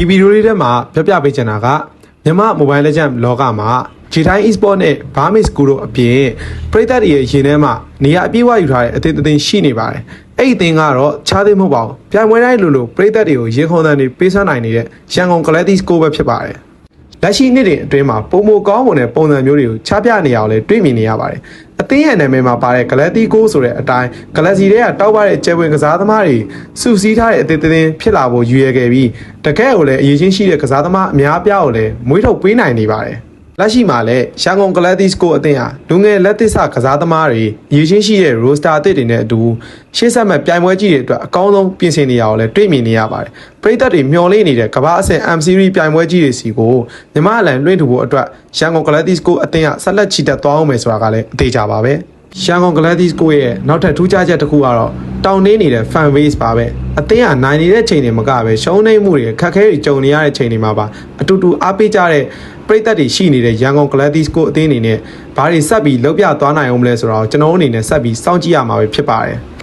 ဒီဗီဒီယိုလေးထဲမှာပြပြပေးချင်တာကမြန်မာ Mobile Legends လောကမှာ G-Time Esport နဲ့ Burmese School တို့အပြင်ပရိသတ်တွေရဲ့ရင်ထဲမှာနေရာအပြည့်အဝယူထားတဲ့အသင်းရှိနေပါတယ်။အဲ့ဒီအသင်းကတော့ခြားသေးမဟုတ်ပါဘူး။ပြိုင်ပွဲတိုင်းလိုပရိသတ်တွေကိုရင်ခုန်တန်တွေပေးစွမ်းနိုင်နေတဲ့ရန်ကုန် Galaxy School ပဲဖြစ်ပါတယ်။လက်ရှိနှစ်တွေအတွင်းမှာပုံမကောင်းမွန်တဲ့ပုံစံမျိုးတွေကိုချပြနေအောင်လဲတွေ့မြင်နေရပါတယ်။အသင်းရဲ့နာမည်မှာပါတဲ့ Galaxy School ဆိုတဲ့အတိုင်း Galaxy တွေကတောက်ပတဲ့ကျယ်ဝင်ကစားသမားတွေစုစည်းထားတဲ့အသင်းဖြစ်လာဖို့ရည်ရွယ်ခဲ့ပြီးတကယ်ကိုလည်းအရေးချင်းရှိတဲ့ကစားသမားအများအပြားကိုလည်းမွေးထုတ်ပေးနိုင်နေပါတယ်။လက်ရှိမှာလည်းရန်ကုန် Galaxy School အသင်းဟာလူငယ်လက်သစ်စကစားသမားတွေရည်ချင်းရှိတဲ့ roster အသစ်တွေနဲ့အတူရှေ့ဆက်မဲ့ပြိုင်ပွဲကြီးတွေအတွက်အကောင်းဆုံးပြင်ဆင်နေရအောင်လည်းတွေ့မြင်နေရပါတယ်။ပရိသတ်တွေမျှော်လင့်နေတဲ့ကမ္ဘာအဆင့် M Series ပြိုင်ပွဲကြီးတွေစီကိုမြန်မာအလံလွှင့်ထူဖို့အတွက်ရန်ကုန် Galaxy School အသင်းကဆက်လက်ချီတက်သွားအောင်မယ်ဆိုတာကလည်းအသေးချပါပဲ။ရန်ကုန် Galaxy School ရဲ့နောက်ထပ်ထူးခြားချက်တစ်ခုကတော့တောင်းနှင်းနေတဲ့ fan base ပါပဲ။အသင်းကနိုင်နေတဲ့ချိန်တွေမကပဲရှုံးနိမ့်မှုတွေခက်ခဲတွေကြုံနေရတဲ့ချိန်တွေမှာပါအတူတူအားပေးကြတဲ့ပရိသတ်တွေရှိနေတဲ့ရန်ကုန် Galaxy School အသင်းအနေနဲ့ဘာတွေဆက်ပြီးလုပ်ပြသွားနိုင်အောင်မလဲဆိုတော့ကျွန်တော်တို့အနေနဲ့ဆက်ပြီးစောင့်ကြည့်ရမှာပဲဖြစ်ပါတယ်။